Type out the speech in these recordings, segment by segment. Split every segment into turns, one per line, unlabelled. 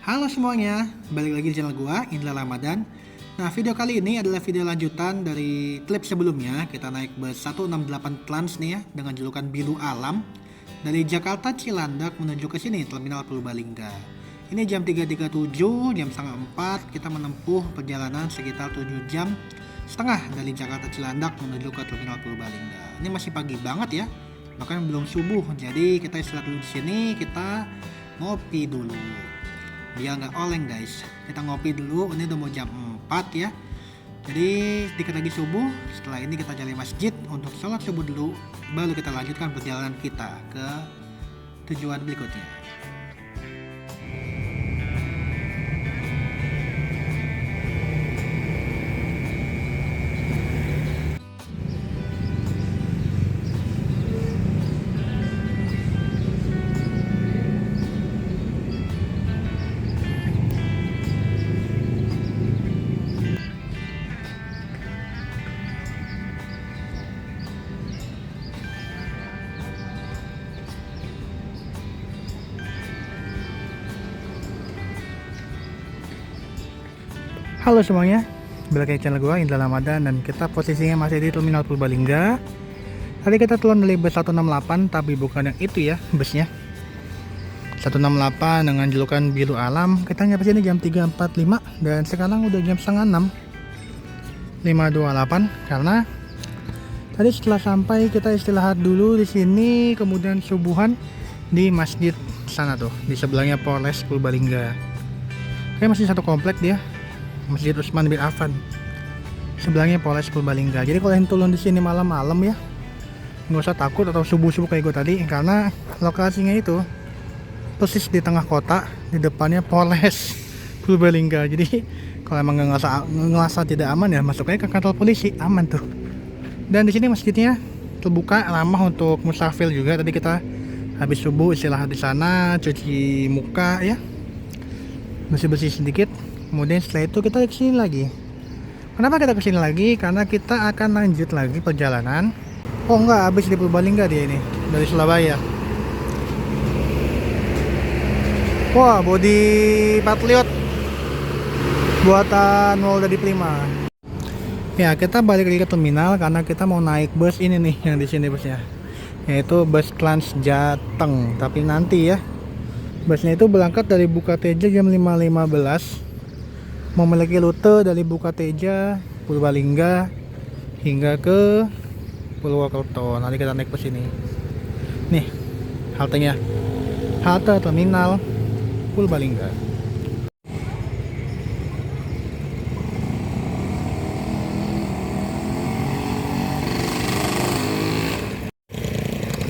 Halo semuanya, balik lagi di channel gua, Indra Ramadan. Nah, video kali ini adalah video lanjutan dari klip sebelumnya. Kita naik bus 168 Trans nih ya, dengan julukan Biru Alam. Dari Jakarta Cilandak menuju ke sini, Terminal Purbalingga. Ini jam 3.37, jam setengah 4, kita menempuh perjalanan sekitar 7 jam setengah dari Jakarta Cilandak menuju ke Terminal Purbalingga. Ini masih pagi banget ya, bahkan belum subuh. Jadi kita istirahat dulu di sini, kita ngopi dulu biar nggak oleng guys. Kita ngopi dulu, ini udah mau jam 4 ya, jadi sedikit lagi subuh. Setelah ini kita cari masjid untuk sholat subuh dulu, baru kita lanjutkan perjalanan kita ke tujuan berikutnya. Halo semuanya, balik lagi channel gue Indra Ramadan, dan kita posisinya masih di Terminal Purbalingga. Tadi kita turun dari bus 168, tapi bukan yang itu ya busnya. 168 dengan julukan Biru Alam. Kita nyampe sini jam 3.45 dan sekarang udah jam setengah 6, 5.28. Karena tadi setelah sampai kita istirahat dulu di sini, kemudian subuhan di masjid sana tuh, di sebelahnya Polres Purbalingga. Kayak masih satu komplek dia, Masjid Utsman bin Affan. Sebelahnya Polres Purbalingga. Jadi kalau yang turun di sini malam-malam ya, nggak usah takut atau subuh-subuh kayak gue tadi, karena lokasinya itu persis di tengah kota, di depannya Polres Purbalingga. Jadi kalau emang nggak ngerasa tidak aman ya, masuknya ke kantor polisi, aman tuh. Dan di sini masjidnya terbuka, ramah untuk musafir juga. Tadi kita habis subuh istirahat di sana, cuci muka ya, bersih-bersih sedikit. Kemudian setelah itu kita kesini lagi. Kenapa kita kesini lagi? Karena kita akan lanjut lagi perjalanan. Oh enggak, habis di Purbalingga dia ini, dari Surabaya. Wah, body Patriot buatan Molda Prima. Ya, kita balik lagi ke terminal karena kita mau naik bus ini nih, yang di sini busnya, yaitu bus Trans Jateng. Tapi nanti ya, busnya itu berangkat dari Bukateja jam 5.15, memiliki rute dari Bukateja, Purbalingga hingga ke Purwokerto. Nanti kita naik bus ini. Nih, haltenya, halte terminal Purbalingga.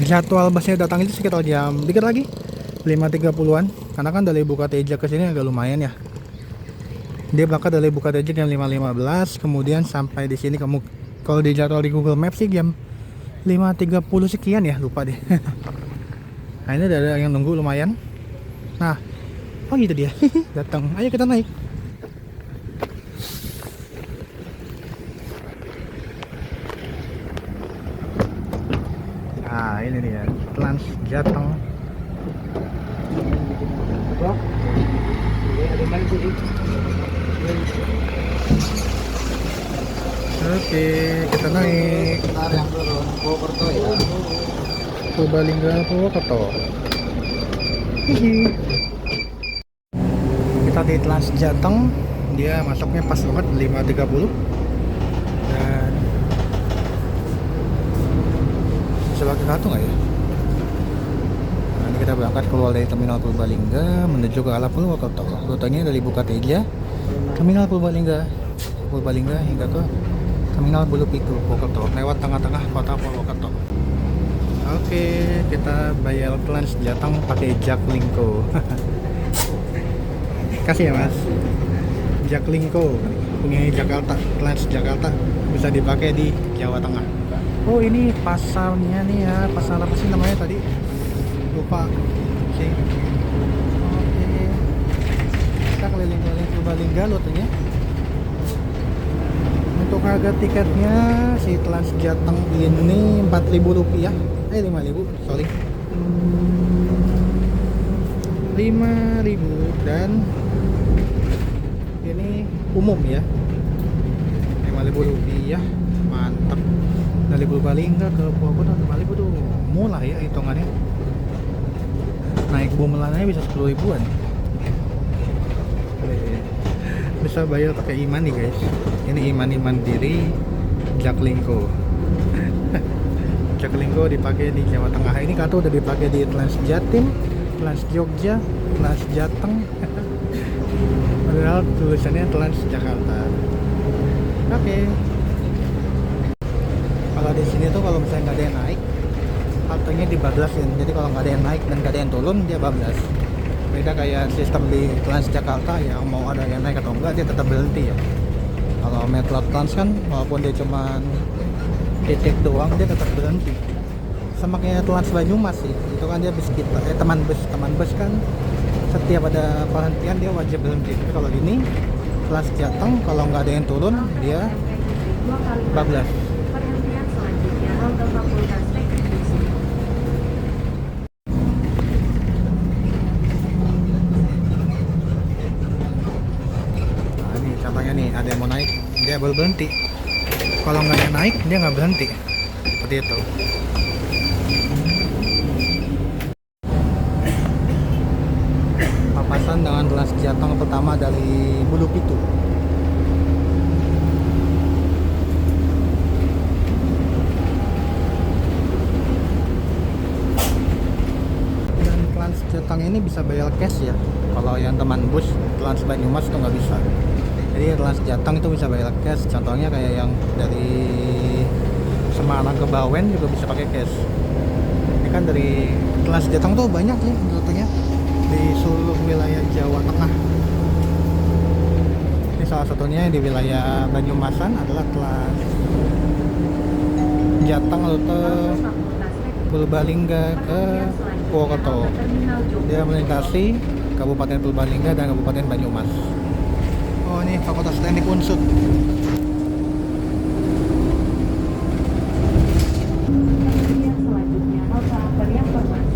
Jadwal busnya datang itu sekitar jam dikit lagi, 5.30-an. Karena kan dari Bukateja ke sini agak lumayan ya. Dia berangkat dari Bukateja jam 5.15, kemudian sampai di sini kamu kalau di jadwal di Google Maps sih jam 5.30 sekian ya, lupa deh. Nah, ini ada yang nunggu lumayan. Nah, oh gitu dia. Datang. Ayo kita naik. Nah, ini dia, Trans Jateng. Oke, kita naik.
Yang turun Purwokerto ya.
Purbalingga Purwokerto. Kita di Trans Jateng, dia masuknya pas banget 5.30. Dan sebagai satu nggak ya? Nah, ini kita berangkat keluar dari Terminal Purbalingga menuju ke arah Purwokerto. Rutenya dari Bukateja, Terminal Purbalingga hingga ke Terminal Bulupitu, Purwokerto, lewat tengah-tengah kota Purwokerto. Oke, kita bayar Trans Jateng pakai Jaklingko. Kasih ya mas, Jaklingko punya Jakarta, Trans Jakarta, bisa dipakai di Jawa Tengah. Oh ini pasarnya nih ya, pasar apa sih namanya tadi? Lupa. Oke, kita keliling-keliling Purbalingga rutenya. Untuk harga tiketnya si Trans Jateng ini Rp4.000, 5.000, sorry. 5.000 dan ini umum ya, 5.000 rupiah, mantap. Dari Purbalingga ke Purwokerto 5.000 tuh murah ya hitungannya. Naik bumelannya bisa 10 ribuan. Bisa bayar pakai e-money guys. Ini e-money Mandiri Jaklingko. Jaklingko dipakai di Jawa Tengah. Ini kartu udah dipakai di Trans Jatim, Trans Jogja, Trans Jateng. Padahal tulisannya Trans Jakarta. Oke. Kalau di sini tuh kalau misalnya nggak ada yang naik, haltenya dibablasin. Jadi kalau nggak ada yang naik dan nggak ada yang turun, dia bablas. Beda kayak sistem di Trans Jakarta yang mau ada yang naik atau enggak dia tetap berhenti ya. Kalau Metro Trans kan walaupun dia cuma titik doang dia tetap berhenti. Sama kayak Trans Banyumas sih, itu kan dia bus kita, teman bus kan setiap ada perhentian dia wajib berhenti. Tapi kalau ini Trans Jateng kalau nggak ada yang turun dia bablas.
Perhentian selanjutnya halte Fakultas Teknik Musik.
Nah ini contohnya nih, ada yang mau naik dia baru berhenti. Kalau nggak ada yang naik dia nggak berhenti, seperti itu. Papasan dengan Trans Jateng pertama dari Bulu Pitu. Dan Trans Jateng ini bisa bayar cash ya. Kalau yang teman bus Trans Banyumas itu nggak bisa. Jadi Trans Jateng itu bisa bayar cash. Contohnya kayak yang dari Semarang ke Bawen juga bisa pakai cash. Ini kan dari Trans Jateng tuh banyak sih rutenya di seluruh wilayah Jawa Tengah. Ini salah satunya di wilayah Banyumasan adalah Trans Jateng rute Purbalingga ke Purwokerto. Dia melintasi Kabupaten Purbalingga dan Kabupaten Banyumas. Oh ini Fakultas Teknik Unsur.
Perhentian selanjutnya halte Periang Permai.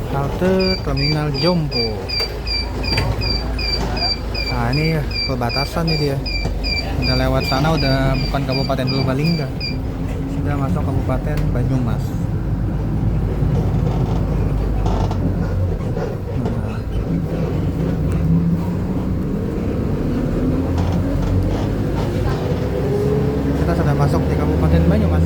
Halte Terminal Jompo. Nah ini ya, perbatasan nih dia. Udah lewat sana udah bukan Kabupaten Purbalingga, sudah masuk Kabupaten Banyumas. Nah, kita sudah masuk di Kabupaten Banyumas.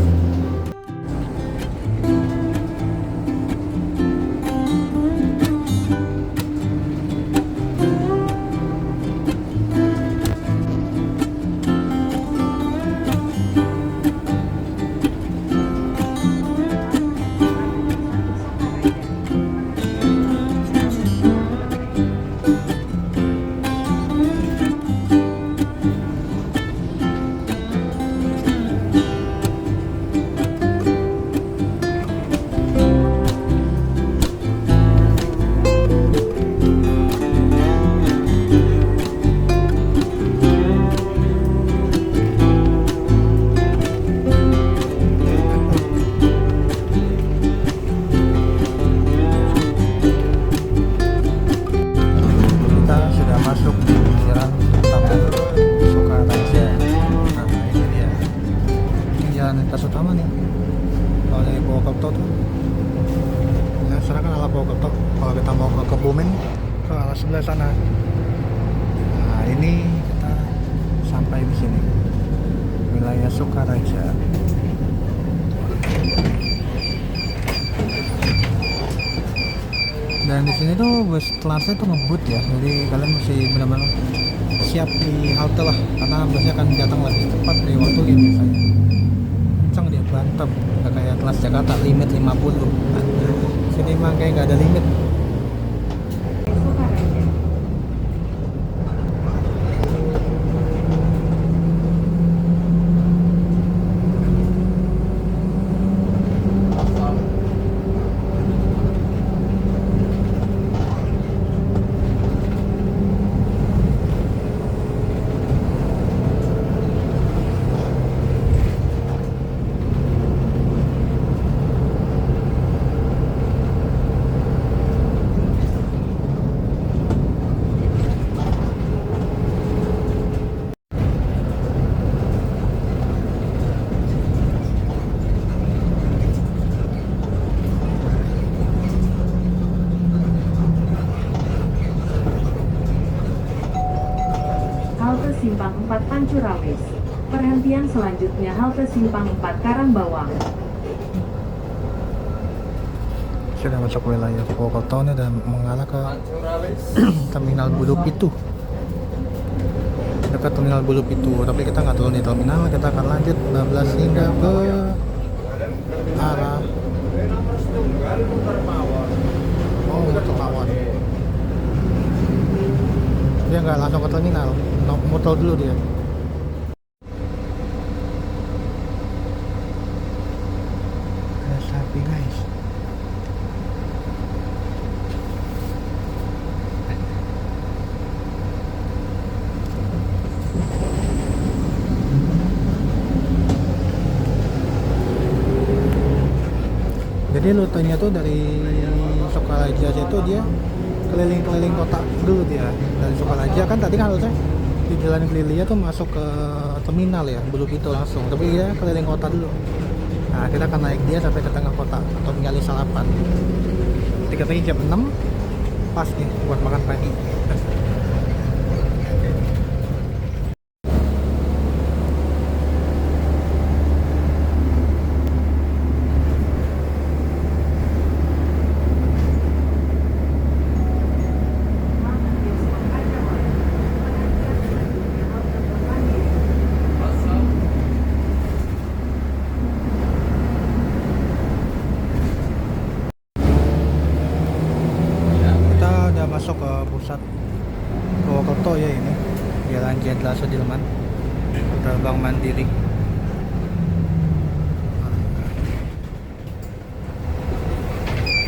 lintas utama nih kalau dari Purwokerto tuh. Nah sana kan arah Purwokerto, kalau kita mau ke Kebumen ke arah sebelah sana. Nah ini kita sampai di sini, wilayah Sukaraja. Dan di sini tuh bus transnya tuh ngebut ya, jadi kalian mesti benar-benar siap di halte lah, karena busnya akan datang lebih cepat dari waktu yang biasanya. Kencang dia, bantem, gak kayak Trans Jakarta limit 50. Sini mah kayak gak ada limit.
Simpang 4 Pancurawis. Perhentian selanjutnya halte Simpang 4 Karangbawang.
Sudah masuk wilayah Purwokerto nih dan mengarah ke Terminal Bulu Pitu. Dekat Terminal Bulu Pitu, tapi kita nggak turun di terminal, kita akan lanjut bablas hingga ke arah Motor Mawon. Dia nggak langsung ke terminal, muter dulu dia. Ada sapi guys. Jadi rutenya tuh dari Sukaraja itu dia keliling-keliling kota dulu dia. Dari Sukaraja kan tadi kan harusnya di jalan kelilingnya tuh masuk ke terminal ya, belum itu langsung. Tapi dia keliling kota dulu. Nah kita akan naik dia sampai ke tengah kota atau nyari sarapan. Jadi katanya jam 6 pas nih buat makan pagi. Masuk ke pusat Purwokerto ya ini, Jalan Jenderal Sudirman, Terbang Mandiri.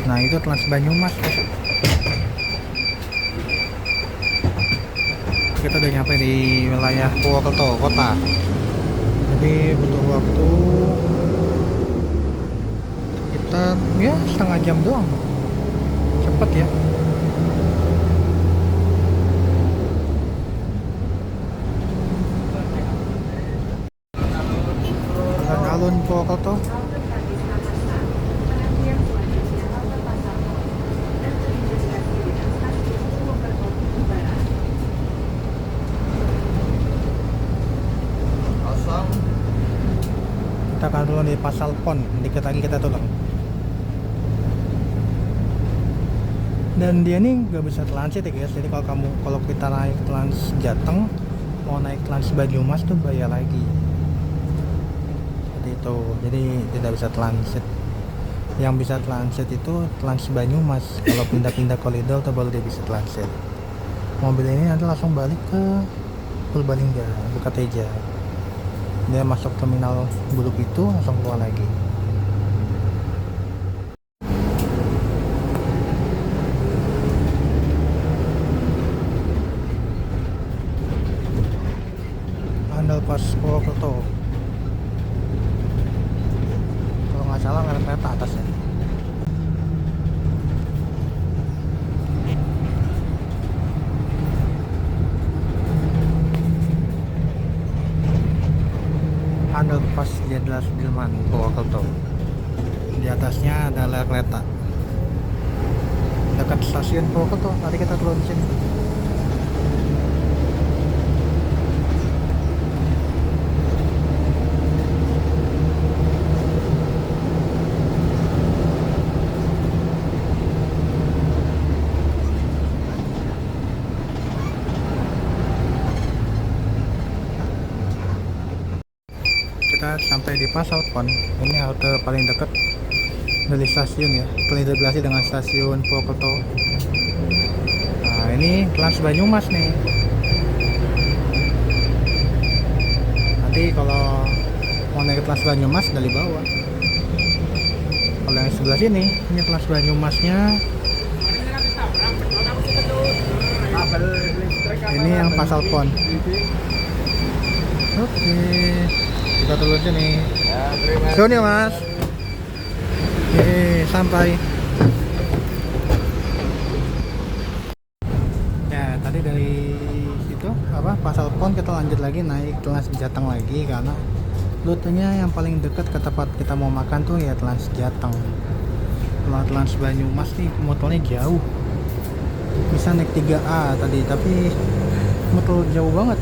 Nah itu Trans Banyumas ya. Kita udah nyampe di wilayah Purwokerto kota, jadi butuh waktu sekitar ya setengah jam doang, cepet ya. Alun Purwokerto. Kita akan turun di Pasar Pon, dikit lagi kita turun. Dan dia nih nggak bisa transit ya guys. Jadi kalau kita naik Trans Jateng, mau naik Trans Banyumas tuh bayar lagi. Itu jadi tidak bisa transit. Yang bisa transit itu Trans Banyumas. Kalau pindah-pindah koridor tuh baru dia bisa transit. Mobil ini nanti langsung balik ke Purbalingga, Bukateja. Dia masuk terminal Bulu Pitu langsung keluar lagi. Underpass Purwokerto. Salah nggak ada kereta atasnya. Underpass Jenderal Sudirman Purwokerto. Di atasnya ada rel kereta. Dekat stasiun Purwokerto. Tadi kita turun di sini. Kita sampai di Pasar Pon. Ini halte paling dekat dari stasiun ya, terintegrasi dengan stasiun Purwokerto. Nah ini Trans Banyumas nih. Nanti kalau mau naik Trans Banyumas dari bawah. Kalau yang sebelah sini, ini Trans Banyumasnya. Ini yang Pasar Pon. Oke. Kita turun sini.
Ya, terima kasih.
Turun ya mas. Oke, sampai. Ya, tadi dari situ Pasar Pon kita lanjut lagi naik Trans Jateng lagi karena rutenya yang paling dekat ke tempat kita mau makan tuh ya Trans Jateng. Kalau Trans Banyumas nih motornya jauh. Bisa naik 3A tadi tapi motor jauh banget.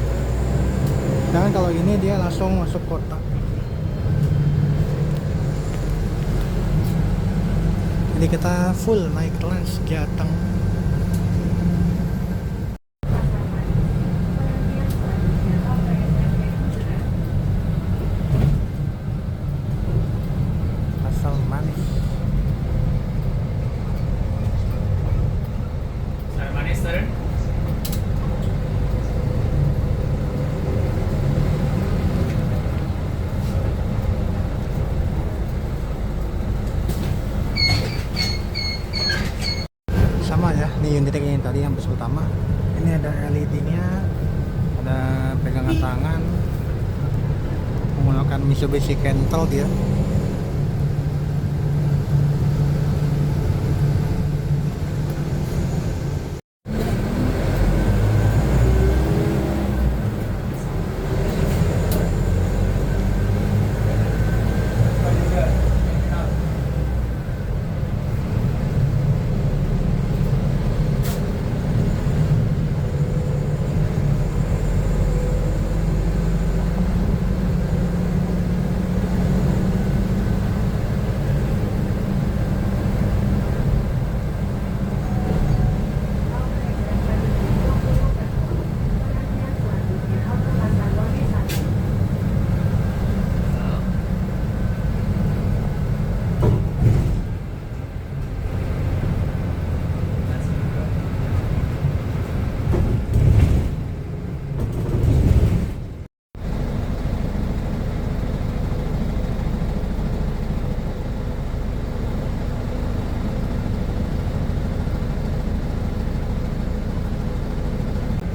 Dan kalau ini dia langsung masuk kota. Jadi kita full naik Trans Jateng. Asal manis.
Manis turun.
Sama ya, nih unit yang tadi yang bus utama. Ini ada LED-nya, ada pegangan tangan, menggunakan Mitsubishi Kentel dia.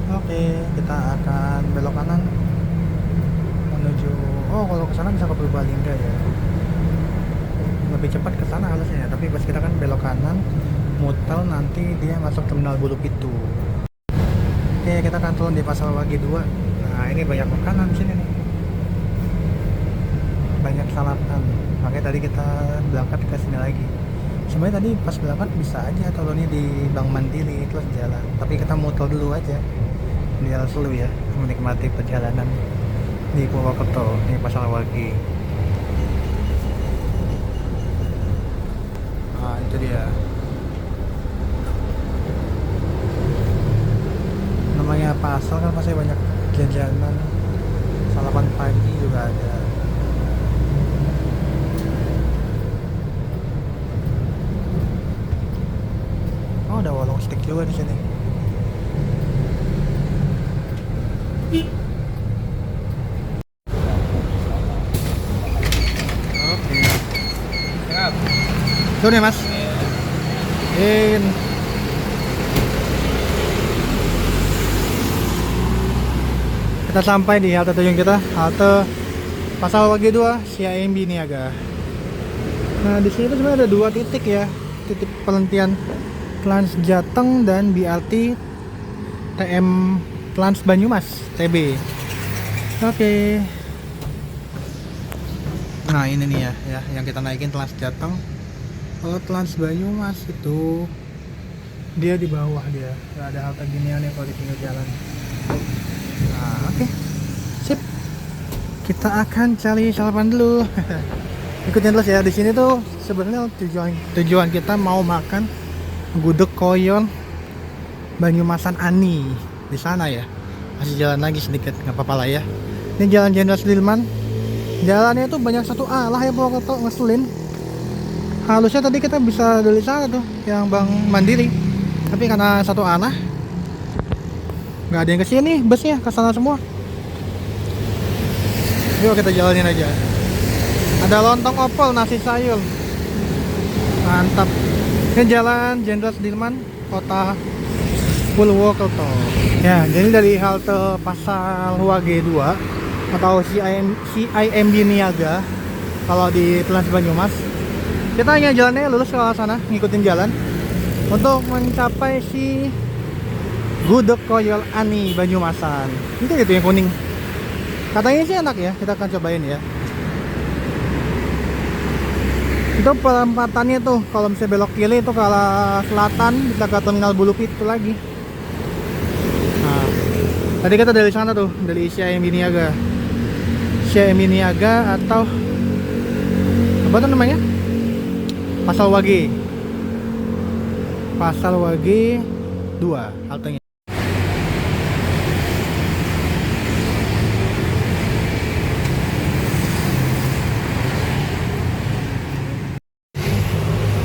Oke, kita akan belok kanan menuju. Oh, kalau ke sana bisa ke Purbalingga ya. Lebih cepat ke sana harusnya, tapi pas kita kan belok kanan, muter nanti dia masuk terminal Bulu Pitu. Oke, kita akan turun di Pasar Wage 2. Nah, ini banyak makanan sini nih. Banyak salatan. Makanya tadi kita berangkat ke sini lagi. Sebenarnya tadi pas berangkat bisa aja turunnya di Bank Mandiri terus jalan. Tapi kita muter dulu aja. Biar seru ya, menikmati perjalanan di Purwokerto, di Pasar Wage. Nah, itu dia. Namanya pasar kan pasti banyak jajanan. Sarapan pagi juga ada. Oh, ada warung steak juga di sini. Oke.
Siap.
Tuh nih mas. Kita sampai di halte tujuan kita, halte Pasar Wage 2 CIMB Niaga. Nah di sini tuh sebenarnya ada 2 titik ya, titik penghentian Trans Jateng dan BRT TM Trans Banyumas TB. Oke. Nah ini nih ya yang kita naikin Trans Jateng. Kalau Trans Banyumas itu dia di bawah dia, nggak ada halte ginian ya kalau di pinggir jalan. Nah oke, sip. Kita akan cari sarapan dulu. Ikutin terus ya. Di sini tuh sebenarnya tujuan kita mau makan gudeg koyor Banyumasan Ani di sana ya. Masih jalan lagi sedikit, nggak apa-apa lah ya. Ini Jalan Jenderal Sudirman. Jalannya itu banyak satu arah ya Purwokerto, ngeselin. Harusnya tadi kita bisa dari sana tuh, yang Bank Mandiri. Tapi karena satu arah, nggak ada yang kesini, busnya ke sana semua. Yuk kita jalanin aja. Ada lontong opor, nasi sayur. Mantap. Ini Jalan Jenderal Sudirman, Kota Purwokerto. Ya, jadi dari halte Pasar Wage 2 atau CIMB Niaga kalau di Trans Banyumas, kita hanya jalannya lurus ke arah sana, ngikutin jalan untuk mencapai si gudeg koyor Ani Banyumasan. Itu yang kuning. Katanya sih enak ya, kita akan cobain ya. Itu perempatannya tuh, kalau misalnya belok kiri itu ke arah selatan bisa ke terminal Bulu Pitu lagi. Nah, tadi kita dari sana tuh, dari CIMB Niaga. CMI Niaga atau apa tuh namanya? Pasar Wage. Pasar Wage 2 haltenya.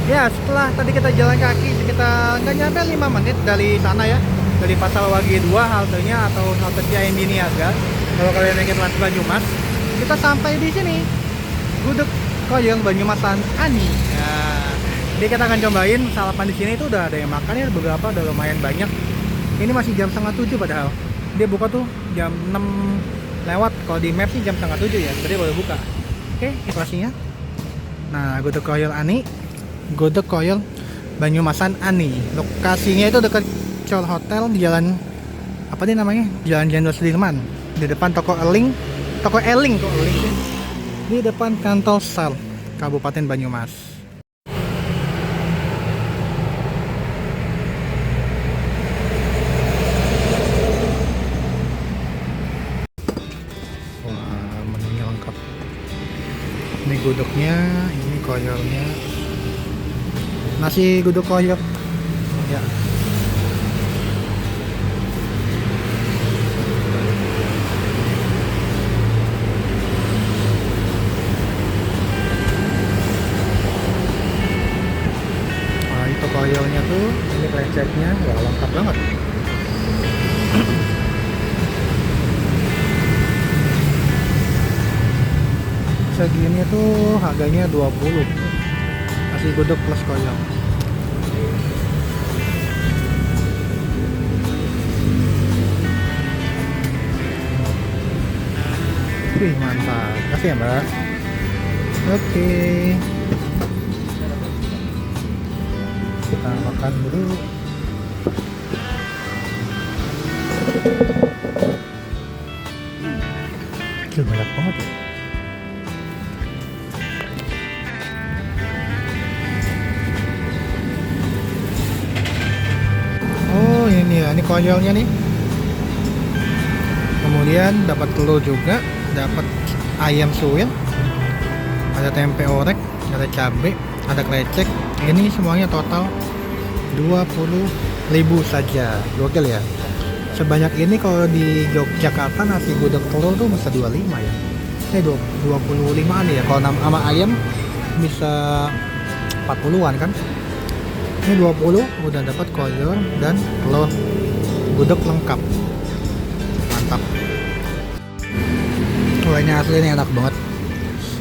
Ya, setelah tadi kita jalan kaki sekitar nggak nyampe 5 menit dari sana ya, dari Pasar Wage 2 haltenya atau halte CMI Niaga. Kalau kalian ingin Trans Banyumas, kita sampai di sini, Gudeg Koyong Banyumasan Ani. Nah, jadi kita akan cobain sarapan di sini. Itu udah ada yang makan ya, beberapa udah lumayan banyak. Ini masih jam setengah 7 padahal. Dia buka tuh jam 6 lewat. Kalau di map sih jam setengah 7 ya, jadi baru buka. Oke, informasinya. Nah, Gudeg Koyong Ani. Gudeg Koyong Banyumasan Ani. Lokasinya itu dekat Col Hotel di jalan apa nih namanya? Jalan Jenderal Sudirman. Di depan toko Eling, di depan kantor SAR Kabupaten Banyumas. Wah, menunya lengkap. Ini gudegnya, ini koyornya. Nasi gudeg koyor. Ya. Wah, itu koyornya tuh, ini kreceknya, wah lengkap banget. Segini tuh harganya 20. Nasi gudeg plus koyor. Wih, mantap. Kasih ya, Mbak. Oke. Kita makan dulu. Gila, banyak banget ya. Oh, ini ya, ini koyornya nih. Kemudian dapat telur juga, dapat ayam suwir, ada tempe orek, ada cabe, ada krecek. Ini semuanya total 20.000 saja. Gokil ya. Sebanyak ini kalau di Yogyakarta nasi gudeg telur tuh bisa 25 ya. 25-an ya. Kalau sama ayam bisa 40-an kan. Ini 20 udah dapat koyor dan telur gudeg lengkap. Mantap. Wah, ini asli ini enak banget.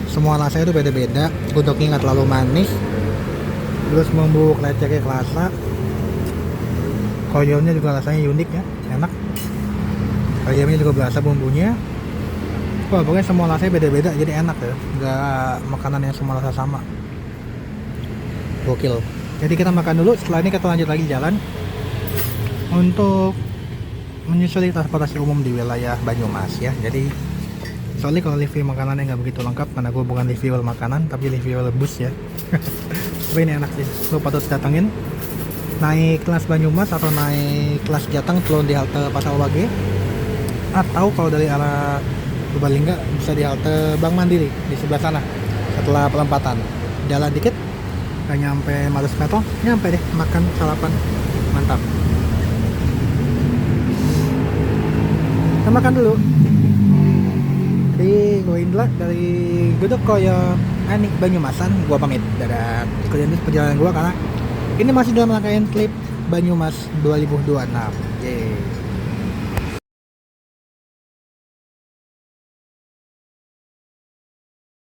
Semua rasanya itu beda-beda. Gudegnya nggak terlalu manis. Terus bumbu kreceknya kerasa. Koyornya juga rasanya unik ya, enak. Ayamnya juga berasa bumbunya. Wah, pokoknya semua rasanya beda-beda, jadi enak ya. Nggak makanan yang semua rasa sama. Gokil. Jadi kita makan dulu, setelah ini kita lanjut lagi jalan untuk menyusuri transportasi umum di wilayah Banyumas ya. Jadi soalnya kalau review makanannya nggak begitu lengkap karena gue bukan reviewer makanan tapi reviewer bus ya. Tapi ini enak sih, lo patut datengin. Naik kelas Banyumas atau naik kelas Jateng turun di halte Pasar Wage, atau kalau dari arah Purbalingga bisa di halte Bank Mandiri di sebelah sana. Setelah perempatan jalan dikit, gak nyampe 500 meter, nyampe deh makan sarapan. Mantap. Kita makan dulu. Jadi gue Indra dari Gudeg Koyong Ani Banyumasan, gua pamit. Dadah. Ikutin perjalanan gua karena ini masih dalam rangkaian klip Banyumas 2026. Yeay.